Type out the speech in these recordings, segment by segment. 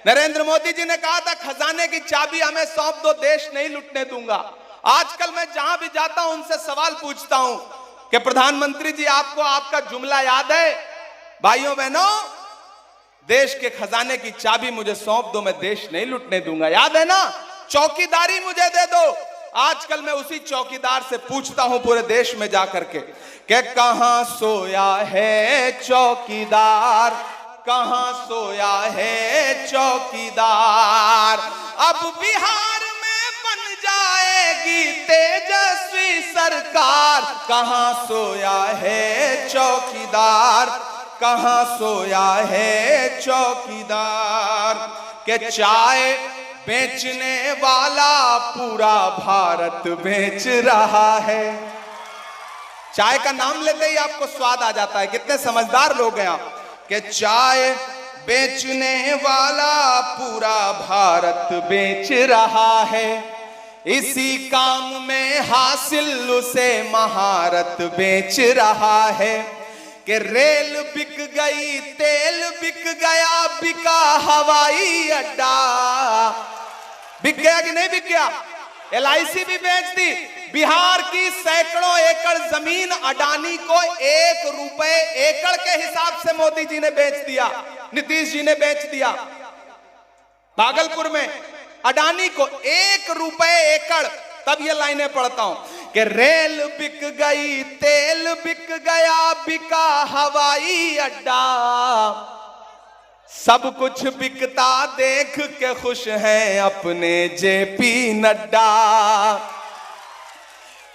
नरेंद्र मोदी जी ने कहा था खजाने की चाबी हमें सौंप दो, देश नहीं लुटने दूंगा। आजकल मैं जहां भी जाता हूं उनसे सवाल पूछता हूं कि प्रधानमंत्री जी आपको आपका जुमला याद है? भाइयों बहनों, देश के खजाने की चाबी मुझे सौंप दो, मैं देश नहीं लुटने दूंगा। याद है ना? चौकीदारी मुझे दे दो। आजकल मैं उसी चौकीदार से पूछता हूं पूरे देश में जाकर के कि कहां सोया है चौकीदार, कहां सोया है चौकीदार। अब बिहार में बन जाएगी तेजस्वी सरकार, कहां सोया है चौकीदार, कहां सोया है चौकीदार। के चाय बेचने वाला पूरा भारत बेच रहा है। चाय का नाम लेते ही आपको स्वाद आ जाता है, कितने समझदार लोग हैं आप। कि चाय बेचने वाला पूरा भारत बेच रहा है, इसी काम में हासिल उसे महारत बेच रहा है। कि रेल बिक गई, तेल बिक गया, बिका हवाई अड्डा। बिक गया कि नहीं बिक गया? LIC भी बेच दी। बिहार की सैकड़ों एकड़ जमीन अडानी को 1 रुपए एकड़ के हिसाब से मोदी जी ने बेच दिया, नीतीश जी ने बेच दिया। भागलपुर में अडानी को 1 रुपए एकड़। तब ये लाइनें पढ़ता हूं कि रेल बिक गई, तेल बिक गया, बिका हवाई अड्डा। सब कुछ बिकता देख के खुश हैं अपने JP नड्डा।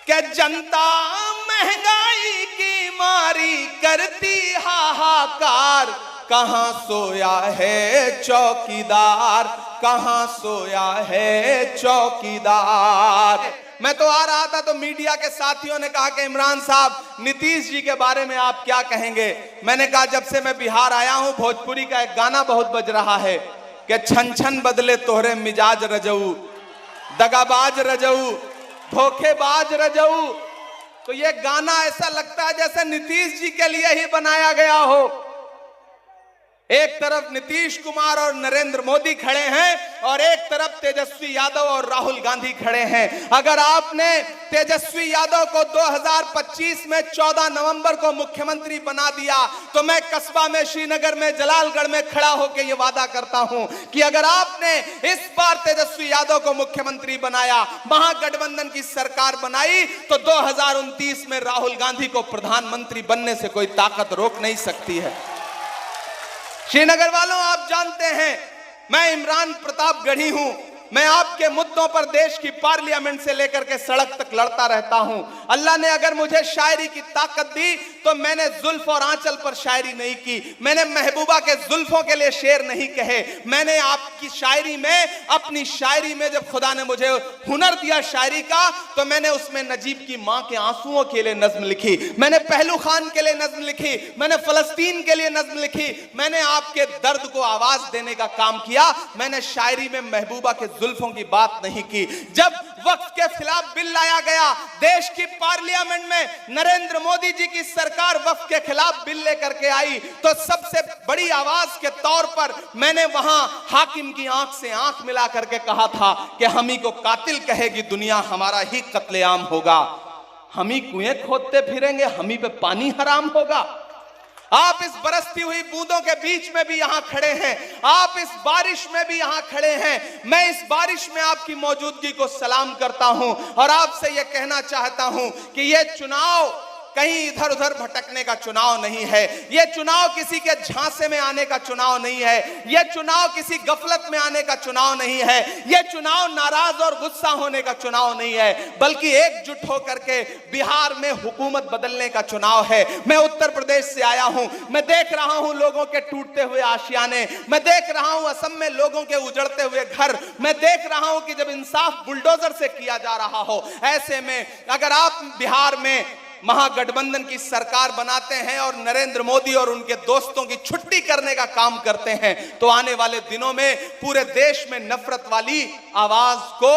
क्या जनता महंगाई की मारी करती हाहाकार, कहां सोया है चौकीदार, कहां सोया है चौकीदार। मैं तो आ रहा था तो मीडिया के साथियों ने कहा कि इमरान साहब नीतीश जी के बारे में आप क्या कहेंगे? मैंने कहा जब से मैं बिहार आया हूं भोजपुरी का एक गाना बहुत बज रहा है कि छन छन बदले तोहरे मिजाज रजऊ, दगाबाज रजऊ, धोखेबाज रजऊ। तो ये गाना ऐसा लगता है जैसे नीतीश जी के लिए ही बनाया गया हो। एक तरफ नीतीश कुमार और नरेंद्र मोदी खड़े हैं और एक तरफ तेजस्वी यादव और राहुल गांधी खड़े हैं। अगर आपने तेजस्वी यादव को 2025 में 14 नवंबर को मुख्यमंत्री बना दिया तो मैं कस्बा में, श्रीनगर में, जलालगढ़ में खड़ा होकर यह वादा करता हूं कि अगर आपने इस बार तेजस्वी यादव को मुख्यमंत्री बनाया, महागठबंधन की सरकार बनाई, तो 2029 में राहुल गांधी को प्रधानमंत्री बनने से कोई ताकत रोक नहीं सकती है। श्रीनगर वालों, आप जानते हैं मैं इमरान प्रतापगढ़ी हूं। मैं आपके मुद्दों पर देश की पार्लियामेंट से लेकर के सड़क तक लड़ता रहता हूं। अल्लाह ने अगर मुझे शायरी की ताकत दी तो मैंने जुल्फ और आंचल पर शायरी नहीं की, मैंने महबूबा के जुल्फों के लिए शेर नहीं कहे। मैंने आपकी शायरी में, अपनी शायरी में जब खुदा ने मुझे हुनर दिया शायरी का, तो मैंने उसमें नजीब की मां के आंसुओं के लिए नज्म लिखी, मैंने पहलू खान के लिए नज्म लिखी, मैंने फलस्तीन के लिए नज्म लिखी, मैंने आपके दर्द को आवाज देने का काम किया। मैंने शायरी में महबूबा के जुल्फों की बात नहीं की। जब वक्फ के खिलाफ बिल लाया गया देश की पार्लियामेंट में, नरेंद्र मोदी जी की सरकार वक्फ के खिलाफ बिल लेकर के आई, तो सबसे बड़ी आवाज के तौर पर मैंने वहां हाकिम की आंख से आंख मिला करके कहा था कि हम ही को कातिल कहेगी दुनिया, हमारा ही कत्लेआम होगा। हम ही कुएं खोदते फिरेंगे, हम ही पे पानी हराम होगा। आप इस बरसती हुई बूंदों के बीच में भी यहां खड़े हैं, आप इस बारिश में भी यहां खड़े हैं। मैं इस बारिश में आपकी मौजूदगी को सलाम करता हूं और आपसे यह कहना चाहता हूं कि यह चुनाव कहीं इधर उधर भटकने का चुनाव नहीं है, यह चुनाव किसी के झांसे में आने का चुनाव नहीं है, यह चुनाव किसी गफलत में आने का चुनाव नहीं है, यह चुनाव नाराज और गुस्सा होने का चुनाव नहीं है, बल्कि एकजुट होकर के बिहार में हुकूमत बदलने का चुनाव है। मैं उत्तर प्रदेश से आया हूं, मैं देख रहा हूं लोगों के टूटते हुए आशियाने, मैं देख रहा हूं असम में लोगों के उजड़ते हुए घर, मैं देख रहा हूं कि जब इंसाफ बुलडोजर से किया जा रहा हो, ऐसे में अगर आप बिहार में महागठबंधन की सरकार बनाते हैं और नरेंद्र मोदी और उनके दोस्तों की छुट्टी करने का काम करते हैं, तो आने वाले दिनों में पूरे देश में नफरत वाली आवाज को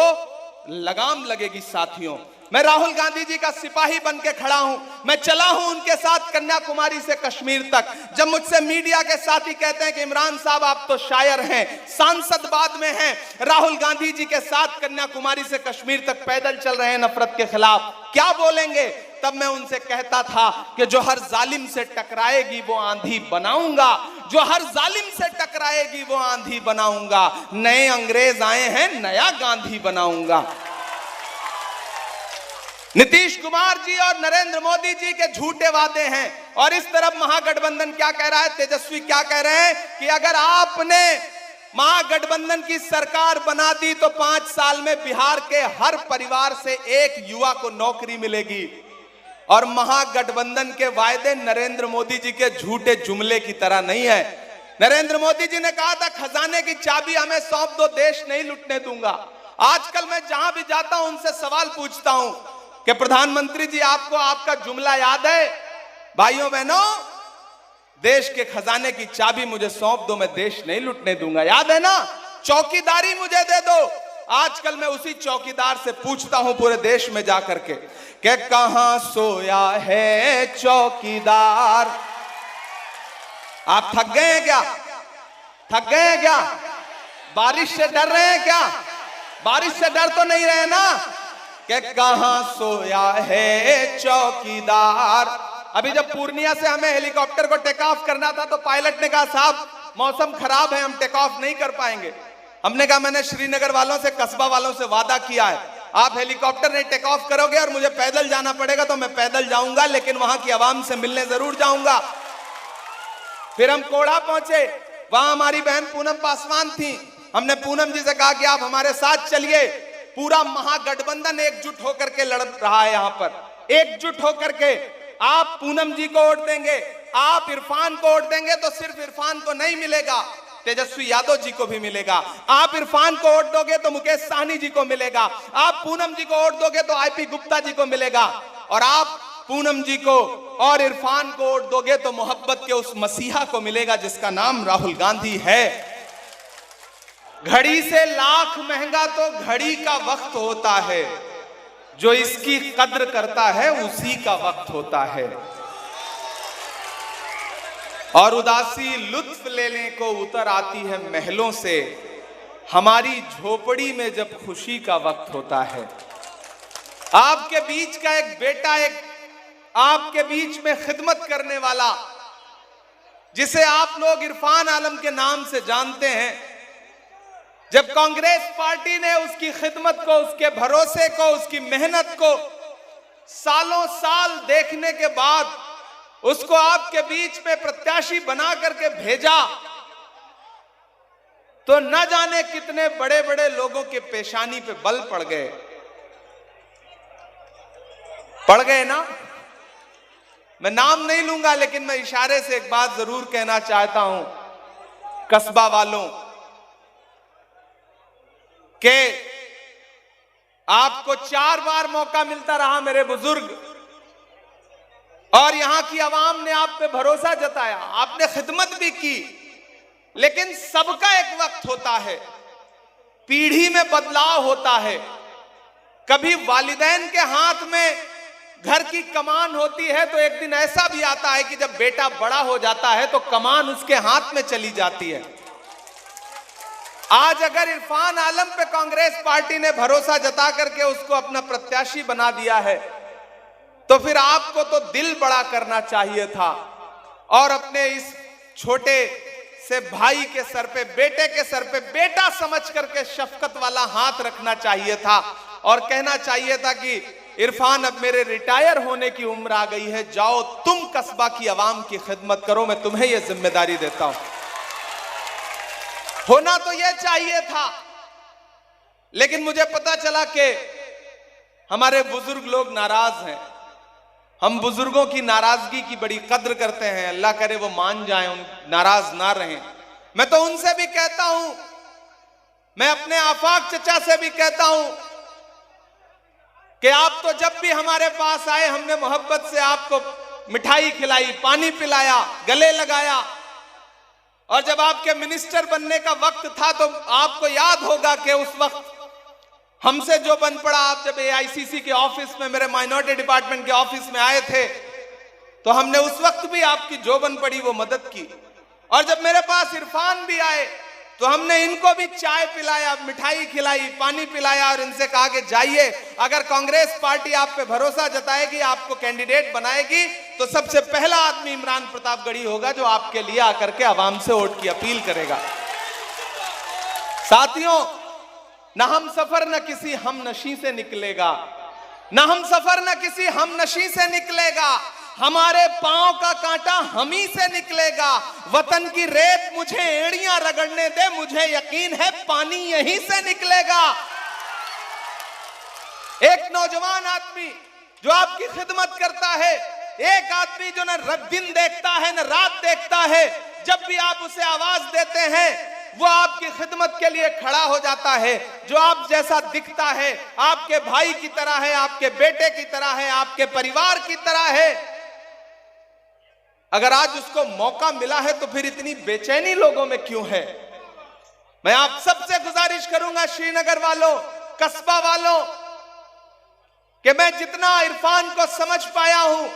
लगाम लगेगी। साथियों, मैं राहुल गांधी जी का सिपाही बन के खड़ा हूं। मैं चला हूं उनके साथ कन्याकुमारी से कश्मीर तक। जब मुझसे मीडिया के साथी कहते हैं कि इमरान साहब आप तो शायर हैं, सांसद बाद में हैं, राहुल गांधी जी के साथ कन्याकुमारी से कश्मीर तक पैदल चल रहे हैं नफरत के खिलाफ, क्या बोलेंगे? तब मैं उनसे कहता था कि जो हर जालिम से टकराएगी वो आंधी बनाऊंगा, जो हर जालिम से टकराएगी वो आंधी बनाऊंगा। नए अंग्रेज आए हैं, नया गांधी बनाऊंगा। नीतीश कुमार जी और नरेंद्र मोदी जी के झूठे वादे हैं, और इस तरफ महागठबंधन क्या कह रहा है, तेजस्वी क्या कह रहे हैं कि अगर आपने महागठबंधन की सरकार बना दी तो 5 साल में बिहार के हर परिवार से एक युवा को नौकरी मिलेगी। और महागठबंधन के वायदे नरेंद्र मोदी जी के झूठे जुमले की तरह नहीं है। नरेंद्र मोदी जी ने कहा था खजाने की चाबी हमें सौंप दो, देश नहीं लुटने दूंगा। आजकल मैं जहां भी जाता हूं उनसे सवाल पूछता हूं कि प्रधानमंत्री जी आपको आपका जुमला याद है? भाइयों बहनों, देश के खजाने की चाबी मुझे सौंप दो, मैं देश नहीं लुटने दूंगा। याद है ना? चौकीदारी मुझे दे दो। आजकल मैं उसी चौकीदार से पूछता हूं पूरे देश में जाकर के कि कहां सोया है चौकीदार? आप थक गए हैं क्या? थक गए हैं क्या? बारिश से डर रहे हैं क्या? बारिश से डर तो नहीं रहे ना? कि कहां सोया है चौकीदार? अभी जब पूर्णिया से हमें हेलीकॉप्टर को टेक ऑफ करना था तो पायलट ने कहा साहब मौसम खराब है, हम टेक ऑफ नहीं कर पाएंगे। हमने कहा मैंने श्रीनगर वालों से, कस्बा वालों से वादा किया है, आप हेलीकॉप्टर नहीं टेक ऑफ करोगे और मुझे पैदल जाना पड़ेगा तो मैं पैदल जाऊंगा, लेकिन वहां की आवाम से मिलने जरूर जाऊंगा। फिर हम कोढ़ा पहुंचे, वहां हमारी बहन पूनम पासवान थी। हमने पूनम जी से कहा कि आप हमारे साथ चलिए। पूरा महागठबंधन एकजुट होकर के लड़ रहा है यहां पर, एकजुट होकर के। आप पूनम जी को वोट देंगे, आप इरफान को वोट देंगे तो सिर्फ इरफान को नहीं मिलेगा, तेजस्वी यादव जी को भी मिलेगा। आप इरफान को वोट दोगे तो मुकेश सहनी जी को मिलेगा, आप पूनम जी को वोट दोगे तो आईपी गुप्ता जी को मिलेगा, और आप पूनम जी को और इरफान को वोट दोगे तो मोहब्बत के उस मसीहा को मिलेगा जिसका नाम राहुल गांधी है। घड़ी से लाख महंगा तो घड़ी का वक्त होता है, जो इसकी कद्र करता है उसी का वक्त होता है। और उदासी लुत्फ लेने को उतर आती है महलों से, हमारी झोपड़ी में जब खुशी का वक्त होता है। आपके बीच का एक बेटा, एक आपके बीच में खिदमत करने वाला, जिसे आप लोग इरफान आलम के नाम से जानते हैं, जब कांग्रेस पार्टी ने उसकी खिदमत को, उसके भरोसे को, उसकी मेहनत को सालों साल देखने के बाद उसको आपके बीच में प्रत्याशी बना करके भेजा, तो न जाने कितने बड़े बड़े लोगों के पेशानी पे बल पड़ गए ना। मैं नाम नहीं लूंगा, लेकिन मैं इशारे से एक बात जरूर कहना चाहता हूं कस्बा वालों के आपको 4 बार मौका मिलता रहा मेरे बुजुर्ग, और यहां की आवाम ने आप पे भरोसा जताया, आपने खिदमत भी की, लेकिन सबका एक वक्त होता है, पीढ़ी में बदलाव होता है। कभी वालिदैन के हाथ में घर की कमान होती है तो एक दिन ऐसा भी आता है कि जब बेटा बड़ा हो जाता है तो कमान उसके हाथ में चली जाती है। आज अगर इरफान आलम पे कांग्रेस पार्टी ने भरोसा जता करके उसको अपना प्रत्याशी बना दिया है, तो फिर आपको तो दिल बड़ा करना चाहिए था और अपने इस छोटे से भाई के सर पे, बेटे के सर पे बेटा समझ करके शफकत वाला हाथ रखना चाहिए था और कहना चाहिए था कि इरफान अब मेरे रिटायर होने की उम्र आ गई है, जाओ तुम कस्बा की आवाम की खिदमत करो, मैं तुम्हें यह जिम्मेदारी देता हूं। होना तो यह चाहिए था, लेकिन मुझे पता चला कि हमारे बुजुर्ग लोग नाराज हैं। हम बुजुर्गों की नाराजगी की बड़ी कद्र करते हैं, अल्लाह करे वो मान जाएं, नाराज ना रहें। मैं तो उनसे भी कहता हूं, मैं अपने आफाक चचा से भी कहता हूं कि आप तो जब भी हमारे पास आए हमने मोहब्बत से आपको मिठाई खिलाई, पानी पिलाया, गले लगाया, और जब आपके मिनिस्टर बनने का वक्त था तो आपको याद होगा कि उस वक्त हमसे जो बन पड़ा, आप जब एआईसीसी के ऑफिस में, मेरे माइनॉरिटी डिपार्टमेंट के ऑफिस में आए थे, तो हमने उस वक्त भी आपकी जो बन पड़ी वो मदद की। और जब मेरे पास इरफान भी आए तो हमने इनको भी चाय पिलाया, मिठाई खिलाई, पानी पिलाया और इनसे कहा कि जाइए, अगर कांग्रेस पार्टी आप पे भरोसा जताएगी, आपको कैंडिडेट बनाएगी, तो सबसे पहला आदमी इमरान प्रतापगढ़ी होगा जो आपके लिए आकर के आवाम से वोट की अपील करेगा। साथियों, ना हम सफर न किसी हम नशी से निकलेगा, ना हम सफर न किसी हम नशी से निकलेगा, हमारे पांव का कांटा हम ही से निकलेगा। वतन की रेत मुझे एड़ियां रगड़ने दे, मुझे यकीन है पानी यहीं से निकलेगा। एक नौजवान आदमी जो आपकी खिदमत करता है, एक आदमी जो न दिन देखता है न रात देखता है, जब भी आप उसे आवाज देते हैं वो आपकी खिदमत के लिए खड़ा हो जाता है, जो आप जैसा दिखता है, आपके भाई की तरह है, आपके बेटे की तरह है, आपके परिवार की तरह है। अगर आज उसको मौका मिला है तो फिर इतनी बेचैनी लोगों में क्यों है? मैं आप सबसे गुजारिश करूंगा, श्रीनगर वालों, कस्बा वालों, कि मैं जितना इरफान को समझ पाया हूं,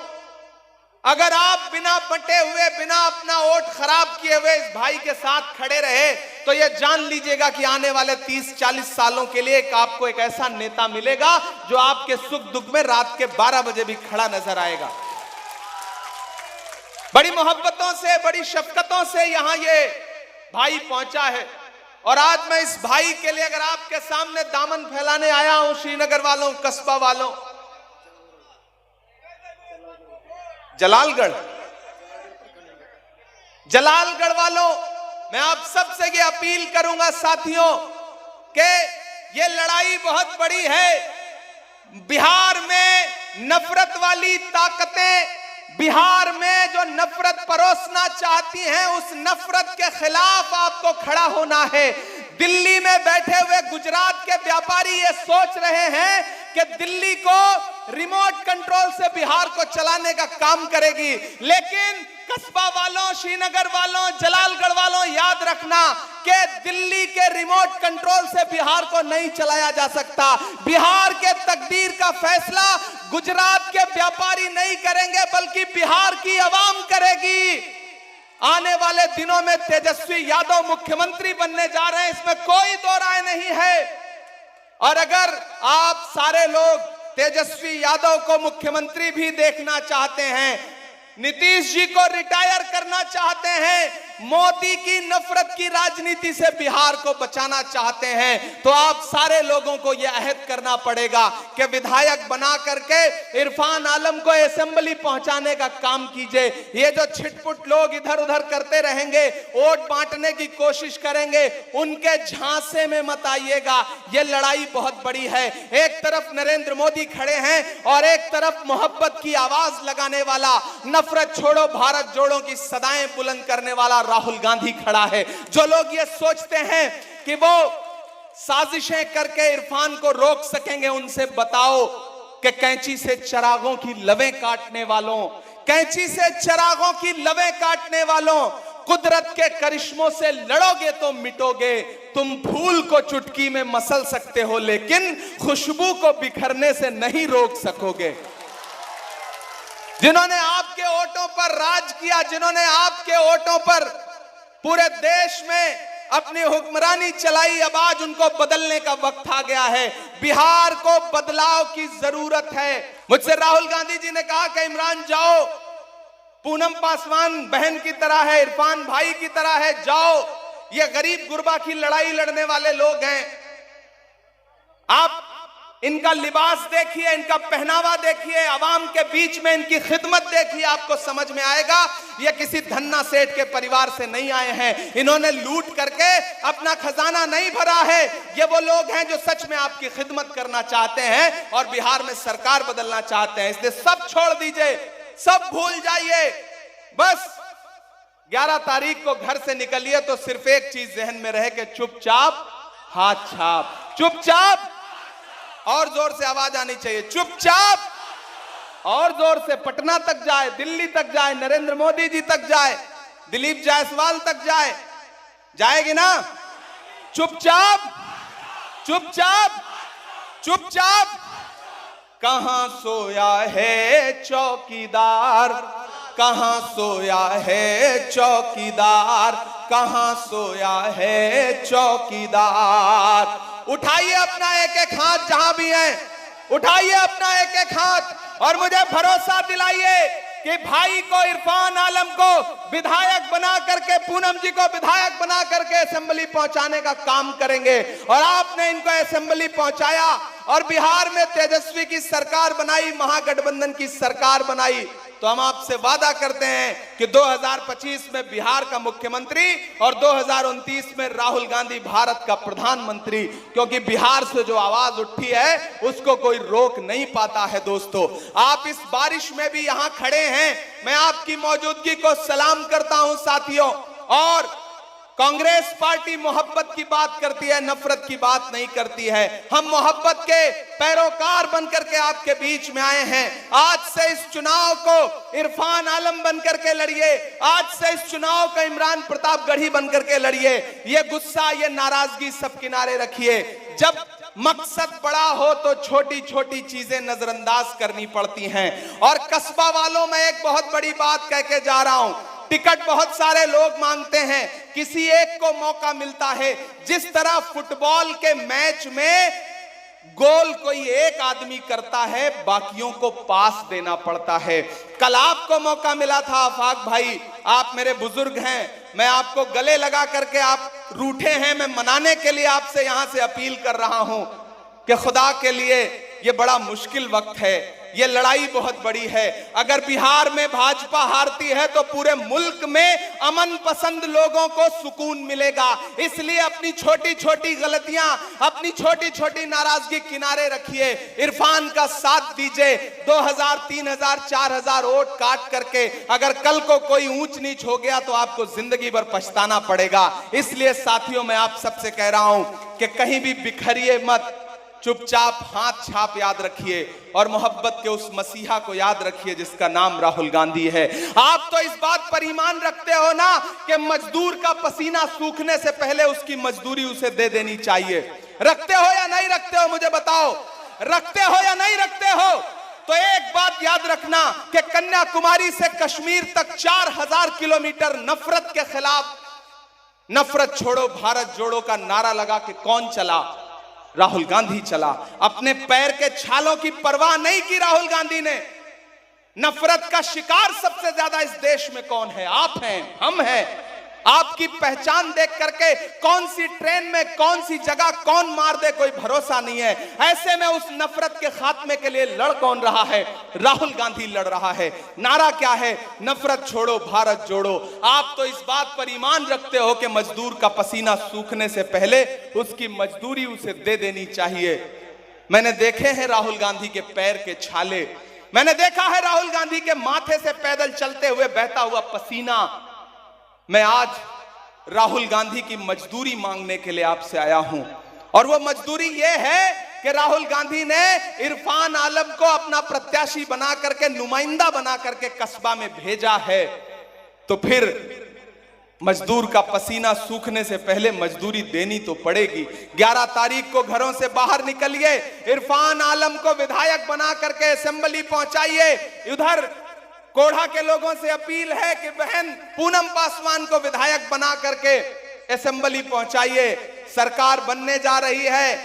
अगर आप बिना बंटे हुए, बिना अपना वोट खराब किए हुए इस भाई के साथ खड़े रहे, तो यह जान लीजिएगा कि आने वाले 30-40 सालों के लिए आपको एक ऐसा नेता मिलेगा जो आपके सुख दुख में रात के 12 बजे भी खड़ा नजर आएगा। बड़ी मोहब्बतों से, बड़ी शफकतों से यहां ये भाई पहुंचा है, और आज मैं इस भाई के लिए अगर आपके सामने दामन फैलाने आया हूं, श्रीनगर वालों, कस्बा वालों, जलालगढ़ वालों, मैं आप सबसे ये अपील करूंगा साथियों कि ये लड़ाई बहुत बड़ी है। बिहार में नफरत वाली ताकतें, बिहार में जो नफरत परोसना चाहती हैं, उस नफरत के खिलाफ आपको खड़ा होना है। दिल्ली में बैठे हुए गुजरात के व्यापारी ये सोच रहे हैं कि दिल्ली को रिमोट कंट्रोल से बिहार को चलाने का काम करेगी, लेकिन कस्बा वालों, श्रीनगर वालों, जलालगढ़ वालों, याद रखना कि दिल्ली के रिमोट कंट्रोल से बिहार को नहीं चलाया जा सकता। बिहार के तकदीर का फैसला गुजरात के व्यापारी नहीं करेंगे, बल्कि बिहार की आवाम करेगी। आने वाले दिनों में तेजस्वी यादव मुख्यमंत्री बनने जा रहे हैं, इसमें कोई दो राय नहीं है। और अगर आप सारे लोग तेजस्वी यादव को मुख्यमंत्री भी देखना चाहते हैं, नीतीश जी को रिटायर करना चाहते हैं, मोदी की नफरत की राजनीति से बिहार को बचाना चाहते हैं, तो आप सारे लोगों को यह अहद करना पड़ेगा कि विधायक बना करके इरफान आलम को असेंबली पहुंचाने का काम कीजिए। ये जो छिटपुट लोग इधर उधर करते रहेंगे, वोट बांटने की कोशिश करेंगे, उनके झांसे में मत आइएगा। ये लड़ाई बहुत बड़ी है। एक तरफ नरेंद्र मोदी खड़े हैं और एक तरफ मोहब्बत की आवाज लगाने वाला, नफरत छोड़ो भारत जोड़ो की सदाएं बुलंद करने वाला राहुल गांधी खड़ा है। जो लोग ये सोचते हैं कि वो साजिशें करके इरफान को रोक सकेंगे, उनसे बताओ कि कैंची से चिरागों की लवें काटने वालों, कैंची से चिरागों की लवें काटने वालों, कुदरत के करिश्मों से लड़ोगे तो मिटोगे। तुम फूल को चुटकी में मसल सकते हो, लेकिन खुशबू को बिखरने से नहीं रोक सकोगे। जिन्होंने आपके वोटों पर राज किया, जिन्होंने आपके वोटों पर पूरे देश में अपनी हुक्मरानी चलाई, अब आज उनको बदलने का वक्त आ गया है। बिहार को बदलाव की जरूरत है। मुझसे राहुल गांधी जी ने कहा कि इमरान जाओ, पूनम पासवान बहन की तरह है, इरफान भाई की तरह है, जाओ, ये गरीब गुरबा की लड़ाई लड़ने वाले लोग हैं। आप इनका लिबास देखिए, इनका पहनावा देखिए, आवाम के बीच में इनकी खिदमत देखिए, आपको समझ में आएगा ये किसी धन्ना सेठ के परिवार से नहीं आए हैं। इन्होंने लूट करके अपना खजाना नहीं भरा है। ये वो लोग हैं जो सच में आपकी खिदमत करना चाहते हैं और बिहार में सरकार बदलना चाहते हैं। इसलिए सब छोड़ दीजिए, सब भूल जाइए। बस 11 तारीख को घर से निकलिए तो सिर्फ एक चीज जहन में रहे कि चुपचाप हाथ छाप, चुपचाप, और जोर से आवाज आनी चाहिए, चुपचाप, और जोर से पटना तक जाए, दिल्ली तक जाए, नरेंद्र मोदी जी तक जाए, दिलीप जायसवाल तक जाए, जाएगी ना? चुपचाप, चुपचाप, चुपचाप। कहां सोया है चौकीदार, कहां सोया है चौकीदार, कहां सोया है चौकीदार। उठाइए अपना एक एक हाथ जहां भी है, उठाइए अपना एक एक हाथ और मुझे भरोसा दिलाइए कि भाई को, इरफान आलम को विधायक बना करके, पूनम जी को विधायक बना करके असेंबली पहुंचाने का काम करेंगे। और आपने इनको असेंबली पहुंचाया और बिहार में तेजस्वी की सरकार बनाई, महागठबंधन की सरकार बनाई, तो हम आपसे वादा करते हैं कि 2025 में बिहार का मुख्यमंत्री और 2029 में राहुल गांधी भारत का प्रधानमंत्री, क्योंकि बिहार से जो आवाज उठी है उसको कोई रोक नहीं पाता है। दोस्तों, आप इस बारिश में भी यहां खड़े हैं, मैं आपकी मौजूदगी को सलाम करता हूं साथियों। और कांग्रेस पार्टी मोहब्बत की बात करती है, नफरत की बात नहीं करती है। हम मोहब्बत के पैरोकार बनकर के आपके बीच में आए हैं। आज से इस चुनाव को इरफान आलम बनकर के लड़िए, आज से इस चुनाव को इमरान प्रतापगढ़ी बनकर के लड़िए। ये गुस्सा, ये नाराजगी सब किनारे रखिए। जब मकसद बड़ा हो तो छोटी छोटी चीजें नजरअंदाज करनी पड़ती हैं। और कस्बा वालों में एक बहुत बड़ी बात कह के जा रहा हूं, टिकट बहुत सारे लोग मांगते हैं, किसी एक को मौका मिलता है। जिस तरह फुटबॉल के मैच में गोल कोई एक आदमी करता है, बाकियों को पास देना पड़ता है। कल आपको मौका मिला था आफाक भाई, आप मेरे बुजुर्ग हैं, मैं आपको गले लगा करके, आप रूठे हैं, मैं मनाने के लिए आपसे यहां से अपील कर रहा हूं कि खुदा के लिए ये बड़ा मुश्किल वक्त है, ये लड़ाई बहुत बड़ी है। अगर बिहार में भाजपा हारती है तो पूरे मुल्क में अमन पसंद लोगों को सुकून मिलेगा। इसलिए अपनी छोटी छोटी गलतियां, अपनी छोटी छोटी नाराजगी किनारे रखिए, इरफान का साथ दीजिए। 2000, 3000, 4000 वोट काट करके अगर कल को कोई ऊंच नीच हो गया तो आपको जिंदगी भर पछताना पड़ेगा। इसलिए साथियों, मैं आप सबसे कह रहा हूं कि कहीं भी बिखरिए मत, चुपचाप हाथ छाप याद रखिए और मोहब्बत के उस मसीहा को याद रखिए जिसका नाम राहुल गांधी है। आप तो इस बात पर ईमान रखते हो ना कि मजदूर का पसीना सूखने से पहले उसकी मजदूरी उसे दे देनी चाहिए। रखते हो या नहीं रखते हो, मुझे बताओ, रखते हो या नहीं रखते हो? तो एक बात याद रखना कि कन्याकुमारी से कश्मीर तक 4000 किलोमीटर नफरत के खिलाफ, नफरत छोड़ो भारत जोड़ो का नारा लगा के कौन चला? राहुल गांधी चला। अपने पैर के छालों की परवाह नहीं की राहुल गांधी ने। नफरत का शिकार सबसे ज्यादा इस देश में कौन है? आप हैं, हम हैं। आपकी पहचान देख करके कौन सी ट्रेन में, कौन सी जगह कौन मार दे, कोई भरोसा नहीं है। ऐसे में उस नफरत के खात्मे के लिए लड़ कौन रहा है? राहुल गांधी लड़ रहा है। नारा क्या है? नफरत छोड़ो भारत जोड़ो। आप तो इस बात पर ईमान रखते हो कि मजदूर का पसीना सूखने से पहले उसकी मजदूरी उसे दे देनी चाहिए। मैंने देखे हैं राहुल गांधी के पैर के छाले, मैंने देखा है राहुल गांधी के माथे से पैदल चलते हुए बहता हुआ पसीना। मैं आज राहुल गांधी की मजदूरी मांगने के लिए आपसे आया हूं, और वो मजदूरी ये है कि राहुल गांधी ने इरफान आलम को अपना प्रत्याशी बना करके, नुमाइंदा बना करके कस्बा में भेजा है। तो फिर मजदूर का पसीना सूखने से पहले मजदूरी देनी तो पड़ेगी। 11 तारीख को घरों से बाहर निकलिए, इरफान आलम को विधायक बना करके असेंबली पहुंचाइए। उधर कोढ़ा के लोगों से अपील है कि बहन पूनम पासवान को विधायक बना करके असेंबली पहुंचाइए। सरकार बनने जा रही है,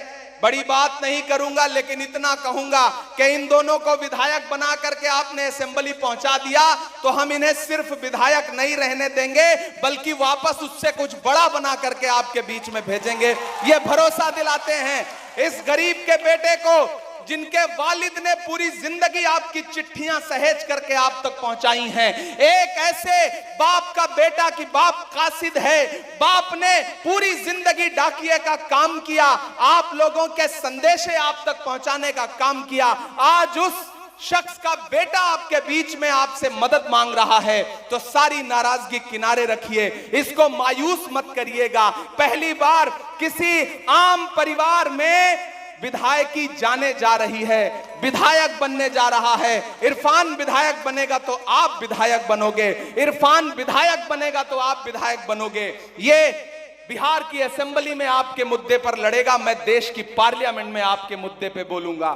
बड़ी बात नहीं करूंगा, लेकिन इतना कहूंगा कि इन दोनों को विधायक बना करके आपने असेंबली पहुंचा दिया तो हम इन्हें सिर्फ विधायक नहीं रहने देंगे, बल्कि वापस उससे कुछ बड़ा बना करके आपके बीच में भेजेंगे। ये भरोसा दिलाते हैं इस गरीब के बेटे को, जिनके वालिद ने पूरी जिंदगी आपकी चिट्ठियां सहेज करके आप तक पहुंचाई हैं। एक ऐसे बाप का बेटा कि बाप कासिद है, बाप ने पूरी जिंदगी डाकिए का काम किया, आप लोगों के संदेशे आप तक पहुंचाने का काम किया। आज उस शख्स का बेटा आपके बीच में आपसे मदद मांग रहा है, तो सारी नाराजगी किनारे रखिए, इसको मायूस मत करिएगा। पहली बार किसी आम परिवार में विधायकी जाने जा रही है, विधायक बनने जा रहा है। इरफान विधायक बनेगा तो आप विधायक बनोगे, इरफान विधायक बनेगा तो आप विधायक बनोगे। ये बिहार की असेंबली में आपके मुद्दे पर लड़ेगा, मैं देश की पार्लियामेंट में आपके मुद्दे पे बोलूंगा।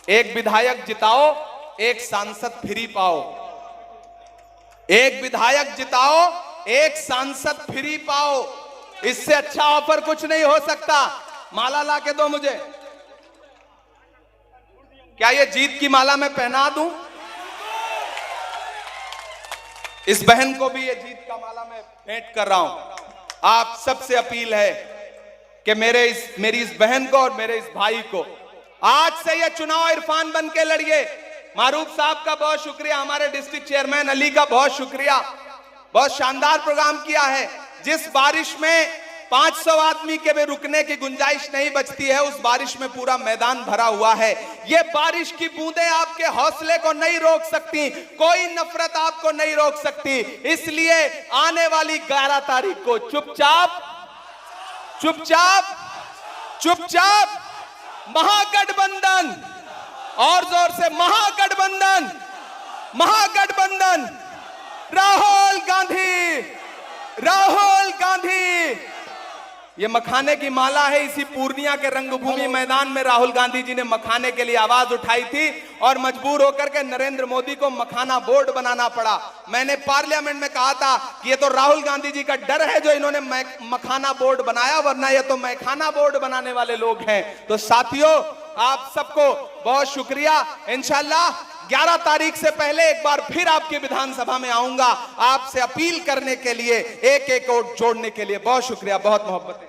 एक विधायक जिताओ, एक सांसद फ्री पाओ। एक विधायक जिताओ, एक सांसद फ्री पाओ। इससे अच्छा ऑफर कुछ नहीं हो सकता। माला ला के दो मुझे। क्या ये जीत की माला मैं पहना दूं? इस बहन को भी ये जीत का माला मैं भेंट कर रहा हूं। आप सबसे अपील है कि मेरी इस बहन को और मेरे इस भाई को आज से ये चुनाव इरफान बन के लड़िए। मारूफ साहब का बहुत शुक्रिया, हमारे डिस्ट्रिक्ट चेयरमैन अली का बहुत शुक्रिया, बहुत शानदार प्रोग्राम किया है। जिस बारिश में 500 आदमी के भी रुकने की गुंजाइश नहीं बचती है, उस बारिश में पूरा मैदान भरा हुआ है। ये बारिश की बूंदें आपके हौसले को नहीं रोक सकती, कोई नफरत आपको नहीं रोक सकती। इसलिए आने वाली 11 तारीख को चुपचाप चुपचाप चुपचाप महागठबंधन, और जोर से महागठबंधन, महागठबंधन, राहुल गांधी, राहुल गांधी। ये मखाने की माला है। इसी पूर्णिया के रंगभूमि मैदान में राहुल गांधी जी ने मखाने के लिए आवाज उठाई थी और मजबूर होकर के नरेंद्र मोदी को मखाना बोर्ड बनाना पड़ा। मैंने पार्लियामेंट में कहा था कि ये तो राहुल गांधी जी का डर है जो इन्होंने मखाना बोर्ड बनाया, वरना ये तो मैखाना बोर्ड बनाने वाले लोग हैं। तो साथियों, आप सबको बहुत शुक्रिया। इंशाल्लाह 11 तारीख से पहले एक बार फिर आपकी विधानसभा में आऊंगा आपसे अपील करने के लिए, एक एक वोट जोड़ने के लिए। बहुत शुक्रिया, बहुत मोहब्बत।